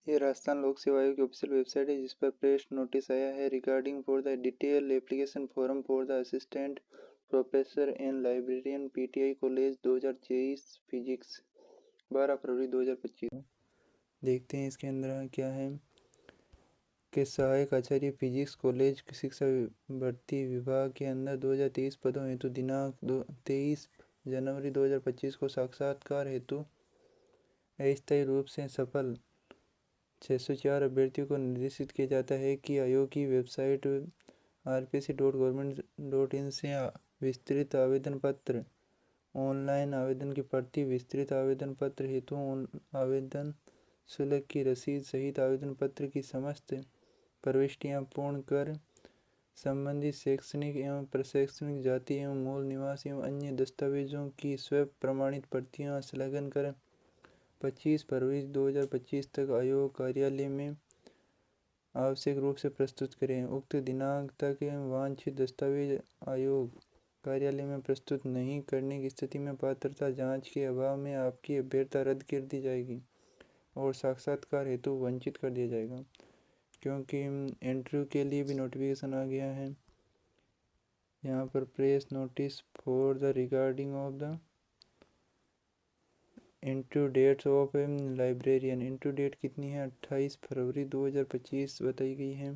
ये राजस्थान लोक सेवा आयोग की ऑफिशियल वेबसाइट है जिस पर प्रेस नोटिस आया है regarding for the detail application form for the assistant professor and librarian PTI college 2023 physics 12 फरवरी 2025। देखते हैं इसके अंदर क्या है कि सहायक आचार्य फिजिक्स कॉलेज शिक्षा भर्ती विभाग के अंदर 2023 पदों हेतु दिनांक 23 जनवरी 2025 को साक्षात्कार हेतु अस्थायी रूप से सफल 604 अभ्यर्थियों को निर्देशित किया जाता है कि आयोग की वेबसाइट rpc.government.in से विस्तृत आवेदन पत्र ऑनलाइन आवेदन की प्रति विस्तृत आवेदन पत्र हेतु आवेदन शुल्क की रसीद सहित आवेदन पत्र की समस्त प्रविष्टियां पूर्ण कर संबंधित शैक्षणिक एवं प्रशैक्षणिक जाति एवं मूल निवास एवं अन्य दस्तावेजों की स्व प्रमाणित प्रतियां संलग्न कर 25 फरवरी 2025 तक आयोग कार्यालय में आवश्यक रूप से प्रस्तुत करें। उक्त दिनांक तक वांछित दस्तावेज आयोग कार्यालय में प्रस्तुत नहीं करने की स्थिति में पात्रता जांच के अभाव में आपकी अभ्यर्थता रद्द कर दी जाएगी और साक्षात्कार हेतु वंचित कर दिया जाएगा। क्योंकि इंटरव्यू के लिए भी नोटिफिकेशन आ गया है। यहाँ पर press notice for the regarding of the interview dates of librarian. Interview date कितनी है? 28 फरवरी 2025 बताई गई है।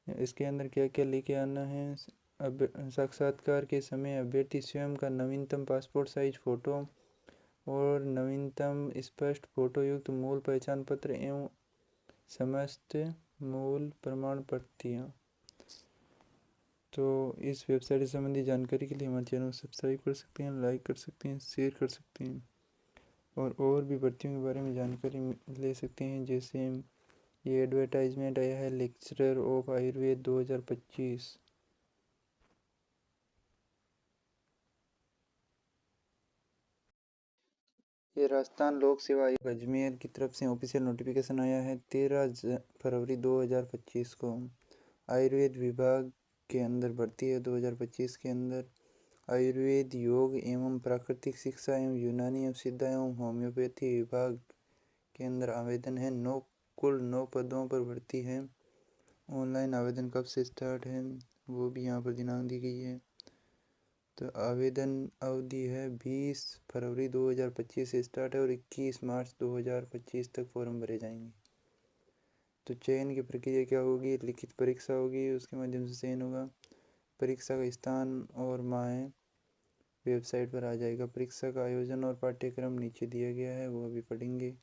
इसके अंदर क्या क्या लेके आना है? अब साक्षात्कार के समय अभ्यर्थी स्वयं का नवीनतम पासपोर्ट साइज फ़ोटो और नवीनतम स्पष्ट फ़ोटो युक्त मूल पहचान पत्र एवं समस्त मूल प्रमाण पत्रियाँ। तो इस वेबसाइट से संबंधित जानकारी के लिए हमारे चैनल को सब्सक्राइब कर सकते हैं, लाइक कर सकते हैं, शेयर कर सकते हैं और भी भर्तियों के बारे में जानकारी ले सकते हैं। जैसे ये एडवर्टाइजमेंट आया है लेक्चरर ऑफ आयुर्वेद 2025। ये राजस्थान लोक सेवा आयोग अजमेर की तरफ से ऑफिशियल नोटिफिकेशन आया है 13 फरवरी 2025 को। आयुर्वेद विभाग के अंदर भर्ती है 2025 के अंदर। आयुर्वेद योग एवं प्राकृतिक शिक्षा एवं यूनानी एवं सिद्धा एवं होम्योपैथी विभाग के अंदर आवेदन है। कुल 9 पदों पर भर्ती है। ऑनलाइन आवेदन कब से स्टार्ट है वो भी यहाँ पर दिनांक दी गई है। तो आवेदन अवधि है 20 फरवरी 2025 से स्टार्ट है और 21 मार्च 2025 तक फॉर्म भरे जाएंगे। तो चयन की प्रक्रिया क्या होगी? लिखित परीक्षा होगी, उसके माध्यम से चयन होगा। परीक्षा का स्थान और माह वेबसाइट पर आ जाएगा। परीक्षा का आयोजन और पाठ्यक्रम नीचे दिया गया है, वो अभी पढ़ेंगे।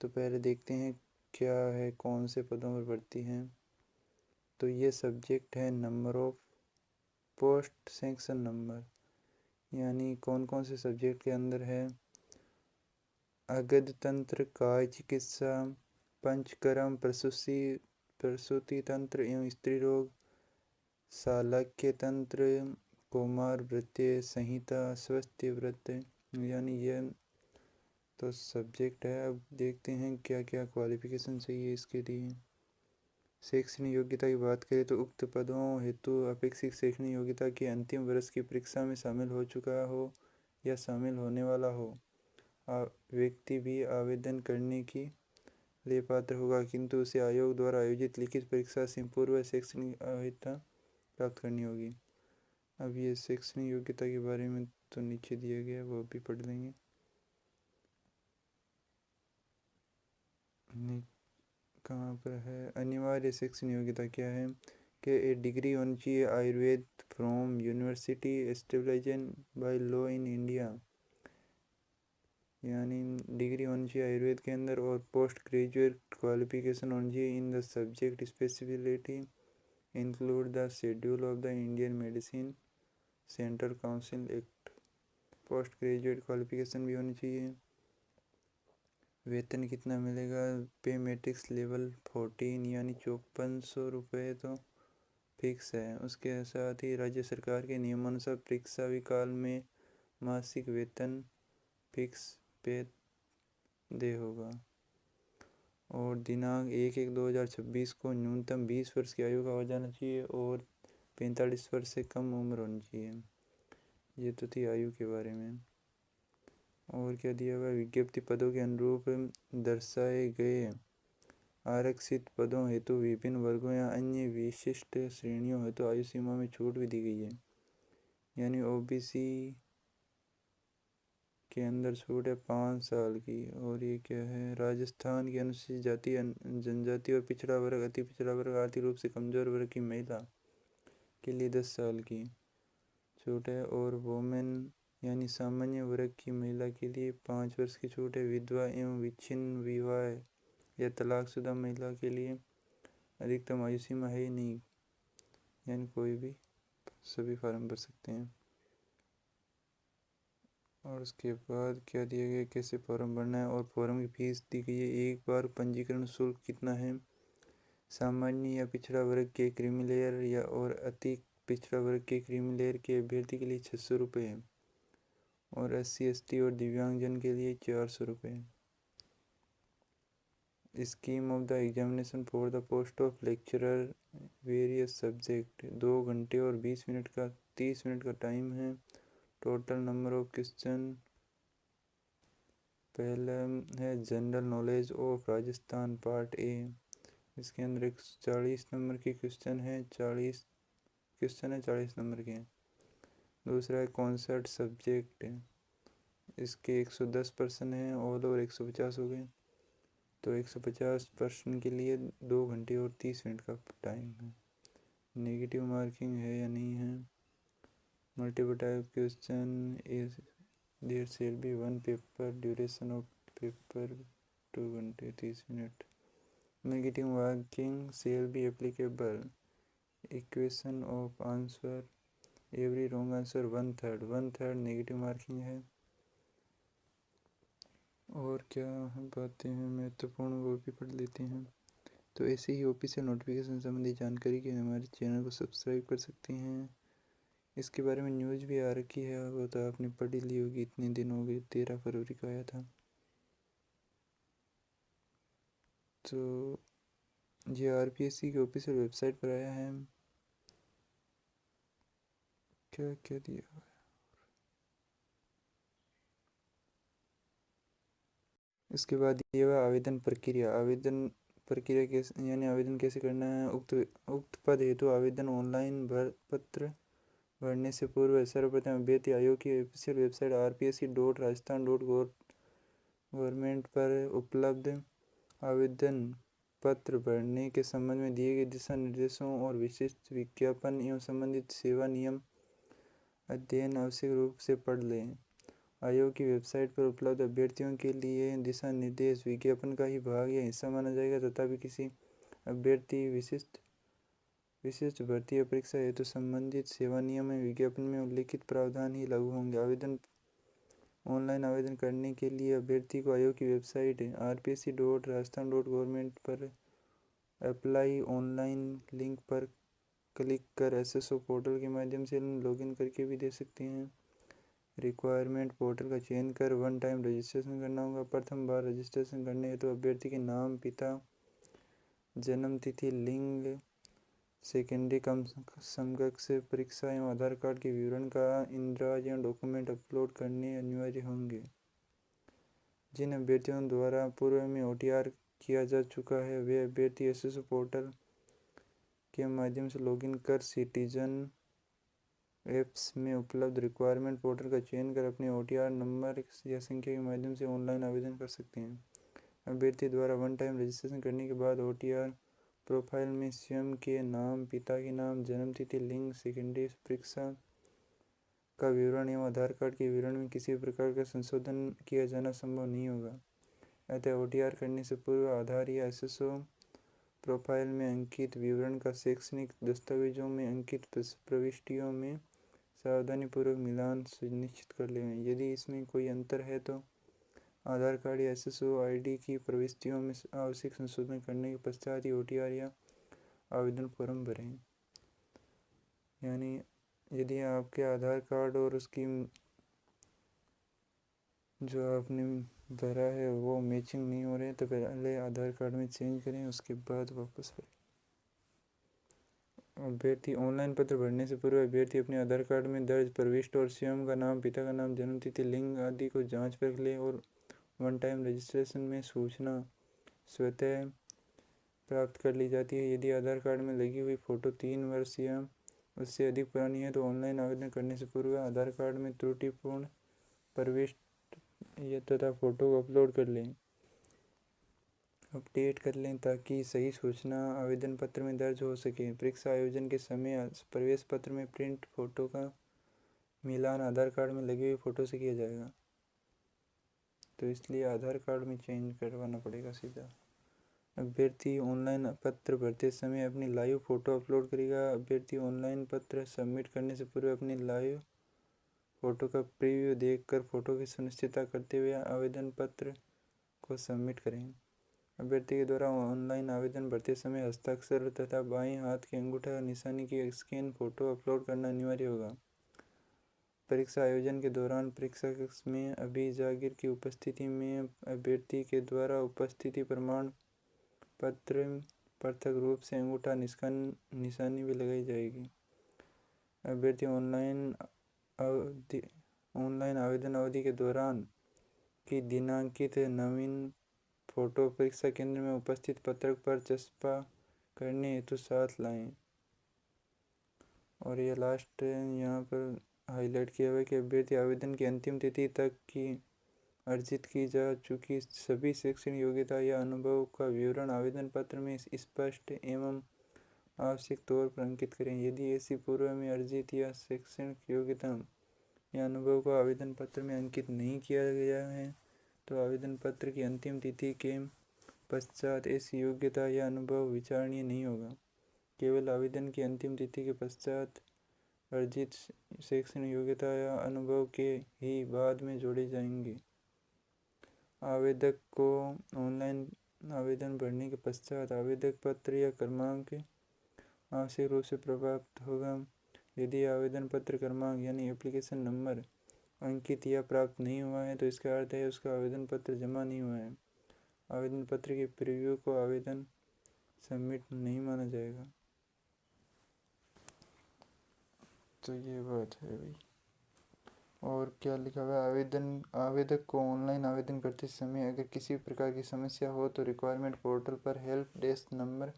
तो पहले देखते हैं क्या है, कौन से पदों पर भर्ती हैं। तो ये सब्जेक्ट है number of post, section number, यानी कौन कौन से सब्जेक्ट के अंदर है। अगध तंत्र, काय चिकित्सा, पंचकर्म, प्रसूति तंत्र एवं स्त्री रोग, शालक्य तंत्र, कौमार वृत्ति संहिता, स्वास्थ्य व्रत, यानी ये तो सब्जेक्ट है। अब देखते हैं क्या क्या क्वालिफिकेशन चाहिए इसके लिए। शैक्षणिक योग्यता की बात करें तो उक्त पदों हेतु अपेक्षित शैक्षणिक योग्यता के अंतिम वर्ष की परीक्षा में शामिल हो चुका हो या शामिल होने वाला हो व्यक्ति भी आवेदन करने की लिए पात्र होगा, किंतु उसे आयोग द्वारा आयोजित लिखित परीक्षा से पूर्व शैक्षणिक योग्यता प्राप्त करनी होगी। अब ये शैक्षणिक योग्यता के बारे में तो नीचे दिया गया है, वो भी पढ़ लेंगे। कहाँ पर है? अनिवार्य शैक्षणिक योग्यता क्या है कि ए डिग्री होनी चाहिए Ayurveda from university established by law in India, यानी डिग्री होनी चाहिए आयुर्वेद के अंदर। और पोस्ट ग्रेजुएट क्वालिफिकेशन होनी चाहिए in the subject specialty include the schedule of the Indian medicine central council act. Post graduate qualification भी होनी चाहिए। वेतन कितना मिलेगा? पे मैट्रिक्स लेवल 14 यानी 5400 रुपये तो फिक्स है। उसके साथ ही राज्य सरकार के नियमानुसार परीक्षा काल में मासिक वेतन फिक्स पे दे होगा। और दिनांक 1/1/2026 को न्यूनतम 20 वर्ष की आयु का हो जाना चाहिए और 45 वर्ष से कम उम्र होनी चाहिए। ये तो थी आयु के बारे में। और क्या दिया हुआ है, विज्ञप्ति पदों के अनुरूप दर्शाए गए आरक्षित पदों हेतु विभिन्न वर्गों या अन्य विशिष्ट श्रेणियों हेतु आयु सीमा में छूट भी दी गई है। यानी ओबीसी के अंदर छूट है 5 साल की। और ये क्या है, राजस्थान की अनुसूचित जाति जनजाति और पिछड़ा वर्ग, अति पिछड़ा वर्ग, आर्थिक रूप से कमजोर वर्ग की महिला के लिए 10 साल की छूट है। और वोमेन यानी सामान्य वर्ग की महिला के लिए 5 वर्ष की छूट है। विधवा एवं विच्छिन्न विवाह या तलाकशुदा महिला के लिए अधिकतम आयु सीमा है ही नहीं, यानी कोई भी सभी फॉर्म भर सकते हैं। और उसके बाद क्या दिया गया, कैसे फॉर्म भरना है और फॉर्म की फीस दी गई है। एक बार पंजीकरण शुल्क कितना है, सामान्य या पिछड़ा वर्ग के क्रीमी लेयर या और अति पिछड़ा वर्ग के क्रीमी लेयर के अभ्यर्थी के लिए 600 रुपये है और SC ST और दिव्यांगजन के लिए 400 रुपये। Scheme of the examination for the post of lecturer various subject 2 घंटे और 20 मिनट का 30 मिनट का टाइम है। टोटल नंबर ऑफ क्वेश्चन, पहला है general knowledge of Rajasthan part A, इसके अंदर 140 नंबर के क्वेश्चन है, 40 क्वेश्चन है 40 नंबर के। दूसरा है कॉन्सेप्ट सब्जेक्ट, इसके 110 प्रश्न हैं, ऑल ओवर 150 हो गए, तो 150 प्रश्न के लिए 2 घंटे और 30 मिनट का टाइम है। नेगेटिव मार्किंग है या नहीं है। Multiple type question is there shall be 1 paper, duration of paper 2 घंटे 30 minute. Negative marking shall be applicable, equation of answer, every wrong answer 1/3 negative marking है। और क्या बातें हैं महत्वपूर्ण, वो भी पढ़ लेते हैं। तो ऐसे ही ऑफिशियल नोटिफिकेशन संबंधी जानकारी के लिए हमारे चैनल को सब्सक्राइब कर सकते हैं। इसके बारे में न्यूज़ भी आ रखी है, वो तो आपने पढ़ ली होगी, इतने दिन हो गए, 13 फरवरी को आया था। तो ये RPSC की ऑफिशियल वेबसाइट पर आया है। क्या क्या दिया हुआ है, इसके बाद ये हुआ आवेदन प्रक्रिया। आवेदन प्रक्रिया कैसे, यानी आवेदन कैसे करना है। उक्त पद हेतु आवेदन ऑनलाइन पत्र भरने से पूर्व सर्वप्रथम अभ्यर्थी आयोग की ऑफिशियल वेबसाइट rpsc.rajasthan.gov.gov पर उपलब्ध आवेदन पत्र भरने के संबंध में दिए गए दिशा निर्देशों और विशिष्ट विज्ञापन एवं संबंधित सेवा नियम अध्ययन आवश्यक रूप से पढ़ लें। आयोग की वेबसाइट पर उपलब्ध अभ्यर्थियों के लिए दिशा निर्देश विज्ञापन का ही भाग या हिस्सा माना जाएगा, तथापि किसी अभ्यर्थी विशिष्ट भर्ती या परीक्षा हेतु संबंधित सेवा नियम में विज्ञापन में उल्लिखित प्रावधान ही लागू होंगे। ऑनलाइन आवेदन करने के लिए अभ्यर्थी को आयोग की वेबसाइट rpsc.rajasthan.gov पर अप्लाई ऑनलाइन लिंक पर क्लिक कर SSO पोर्टल के माध्यम से लॉगिन करके भी दे सकते हैं। रिक्वायरमेंट, पोर्टल का चयन कर 1 टाइम रजिस्ट्रेशन करना होगा। प्रथम बार रजिस्ट्रेशन करने हेतु अभ्यर्थी के नाम, पिता, जन्म तिथि, लिंग, सेकेंडरी कम समकक्ष परीक्षा एवं आधार कार्ड के विवरण का इंद्राज एवं डॉक्यूमेंट अपलोड करने अनिवार्य होंगे। जिन अभ्यर्थियों द्वारा पूर्व में OTR किया जा चुका है वे अभ्यर्थी SSO पोर्टल के माध्यम से लॉगिन कर सिटीजन ऐप्स में उपलब्ध रिक्वायरमेंट पोर्टल का चयन कर अपने OTR नंबर या संख्या के माध्यम से ऑनलाइन आवेदन कर सकते हैं। अभ्यर्थी द्वारा 1 टाइम रजिस्ट्रेशन करने के बाद OTR प्रोफाइल में स्वयं के नाम, पिता के नाम, जन्म तिथि, लिंग, सेकेंडरी परीक्षा का विवरण एवं आधार कार्ड के विवरण में किसी प्रकार का संशोधन किया जाना संभव नहीं होगा। अतः OTR करने से पूर्व आधार या SSO प्रोफाइल में अंकित विवरण का शैक्षणिक दस्तावेजों में अंकित प्रविष्टियों में सावधानीपूर्वक मिलान सुनिश्चित कर लें। यदि इसमें कोई अंतर है तो आधार कार्ड या SSO ID की प्रविष्टियों में आवश्यक संशोधन करने के पश्चात ही OTR या आवेदन फॉर्म भरें। यानी यदि आपके आधार कार्ड और उसकी जो आपने भरा है वो मैचिंग नहीं हो रहे तो पहले आधार कार्ड में चेंज करें, उसके बाद वापस भरें। अभ्यर्थी ऑनलाइन पत्र भरने से पूर्व अभ्यर्थी अपने आधार कार्ड में दर्ज प्रविष्ट और स्वयं का नाम, पिता का नाम, जन्मतिथि, लिंग आदि को जांच परख ले और वन टाइम रजिस्ट्रेशन में सूचना स्वतः प्राप्त कर ली जाती है। यदि आधार कार्ड में लगी हुई फ़ोटो 3 वर्ष या उससे अधिक पुरानी है तो ऑनलाइन आवेदन करने से पूर्व आधार कार्ड में त्रुटिपूर्ण प्रविष्ट तथा फ़ोटो को अपलोड कर लें, अपडेट कर लें ताकि सही सूचना आवेदन पत्र में दर्ज हो सके। परीक्षा आयोजन के समय प्रवेश पत्र में प्रिंट फ़ोटो का मिलान आधार कार्ड में लगी हुई फ़ोटो से किया जाएगा, तो इसलिए आधार कार्ड में चेंज करवाना पड़ेगा सीधा। अभ्यर्थी ऑनलाइन पत्र भरते समय अपनी लाइव फ़ोटो अपलोड करेगा। अभ्यर्थी ऑनलाइन पत्र सबमिट करने से पूर्व अपनी लाइव फ़ोटो का प्रीव्यू देखकर फ़ोटो की सुनिश्चितता करते हुए आवेदन पत्र को सबमिट करें। अभ्यर्थी के द्वारा ऑनलाइन आवेदन भरते समय हस्ताक्षर तथा बाएं हाथ के अंगूठा निशानी की स्कैन फ़ोटो अपलोड करना अनिवार्य होगा। परीक्षा आयोजन के दौरान परीक्षा कक्ष में अभिभाजक की उपस्थिति में अभ्यर्थी के द्वारा उपस्थिति प्रमाण पत्र पृथक रूप से अंगूठा निशानी भी लगाई जाएगी। अभ्यर्थी ऑनलाइन आवेदन अवधि के दौरान की दिनांकित नवीन फ़ोटो परीक्षा केंद्र में उपस्थित पत्रक पर चस्पा करने हेतु साथ लाएं। और ये लास्ट यहाँ पर हाईलाइट किया हुआ है कि अभ्यर्थी आवेदन की अंतिम तिथि तक की अर्जित की जा चुकी सभी शैक्षणिक योग्यता या अनुभव का विवरण आवेदन पत्र में स्पष्ट एवं आवश्यक तौर पर अंकित करें। यदि ऐसी पूर्व में अर्जित या शैक्षणिक योग्यता या अनुभव को आवेदन पत्र में अंकित नहीं किया गया है तो आवेदन पत्र की अंतिम तिथि के पश्चात ऐसी योग्यता या अनुभव विचारणीय नहीं होगा। केवल आवेदन की अंतिम तिथि के पश्चात अर्जित शैक्षणिक योग्यता या अनुभव के ही बाद में जोड़े जाएंगे। आवेदक को ऑनलाइन आवेदन भरने के पश्चात आवेदक पत्र या क्रमांक आवश्यक रूप से प्राप्त होगा। यदि आवेदन पत्र क्रमांक यानी एप्लीकेशन नंबर अंकित या प्राप्त नहीं हुआ है तो इसका अर्थ है उसका आवेदन पत्र जमा नहीं हुआ है। आवेदन पत्र के प्रीव्यू को आवेदन सबमिट नहीं माना जाएगा। तो ये बात है भाई। और क्या लिखा हुआ है, आवेदक को ऑनलाइन आवेदन करते समय अगर किसी प्रकार की समस्या हो तो रिक्वायरमेंट पोर्टल पर हेल्प डेस्क नंबर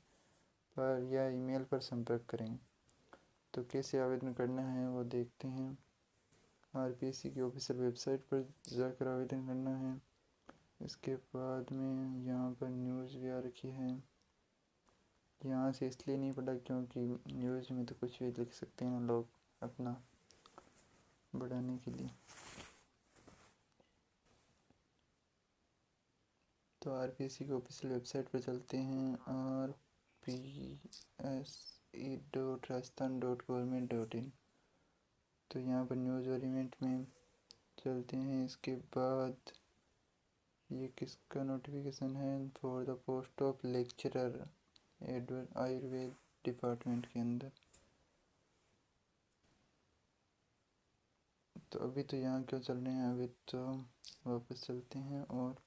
पर या ईमेल पर संपर्क करें। तो कैसे आवेदन करना है वो देखते हैं। आरपीएससी की ऑफिशियल वेबसाइट पर जाकर आवेदन करना है। इसके बाद में यहाँ पर न्यूज़ भी आ रखी है। यहाँ से इसलिए नहीं पढ़ा क्योंकि न्यूज़ में तो कुछ भी लिख सकते हैं लोग अपना बढ़ाने के लिए। तो आरपीएससी की ऑफिशियल वेबसाइट पर चलते हैं rpse.rajasthan.government.in। तो यहाँ पर न्यूज़ और इवेंट में चलते हैं। इसके बाद ये किसका नोटिफिकेशन है, for the post of lecturer Ayurveda department के अंदर। तो अभी तो यहाँ क्यों चल रहे हैं, अभी तो वापस चलते हैं। और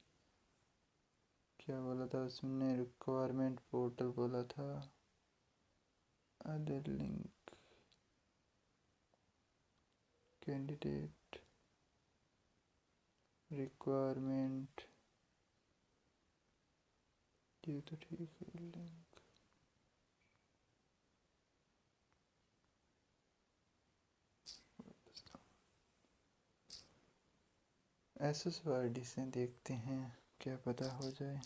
क्या बोला था उसने, रिक्वायरमेंट पोर्टल बोला था, अदर लिंक कैंडिडेट रिक्वायरमेंट, ये तो ठीक है। लिंक एसएसओ आईडी से देखते हैं, क्या पता हो जाए।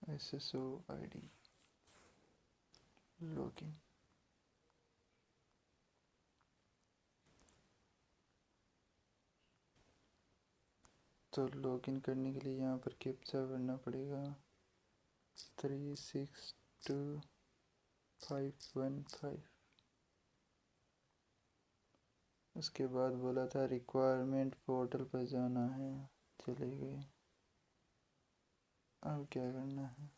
SSO ID login. तो लॉगिन करने के लिए यहाँ पर कैप्चा भरना पड़ेगा 362515। उसके बाद बोला था रिक्वायरमेंट पोर्टल पर जाना है, चले गए। अब क्या करना है,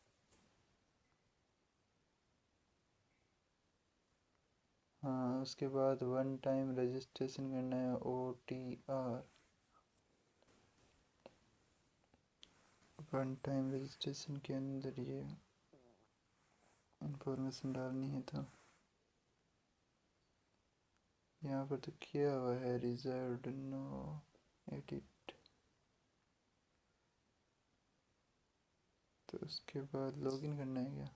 हाँ उसके बाद वन टाइम रजिस्ट्रेशन करना है OTR। वन टाइम रजिस्ट्रेशन के अंदर ये इंफॉर्मेशन डालनी है। तो यहाँ पर तो किया हुआ है रिजर्व नो एडिट। तो उसके बाद लॉगिन करना है क्या?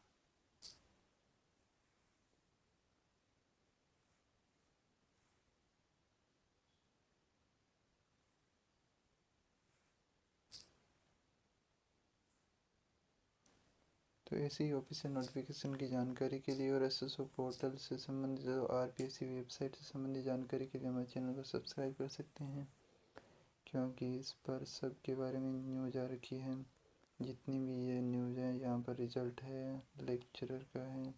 तो ऐसे ही ऑफिशियल नोटिफिकेशन की जानकारी के लिए और एसएसओ पोर्टल से संबंधित और आरपीएससी वेबसाइट से संबंधित जानकारी के लिए हमारे चैनल को सब्सक्राइब कर सकते हैं, क्योंकि इस पर सब के बारे में न्यूज़ आ रखी है। जितनी भी ये न्यूज़ है यहाँ पर रिजल्ट है, लेक्चरर का है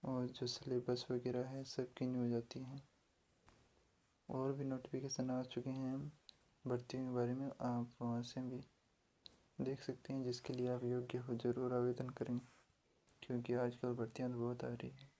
और जो सिलेबस वगैरह है सबकी न्यूज़ आती है। और भी नोटिफिकेशन आ चुके हैं भर्तियों के बारे में, आप वहाँ से भी देख सकते हैं। जिसके लिए आप योग्य हो ज़रूर आवेदन करें, क्योंकि आजकल भर्तियाँ तो बहुत आ रही हैं।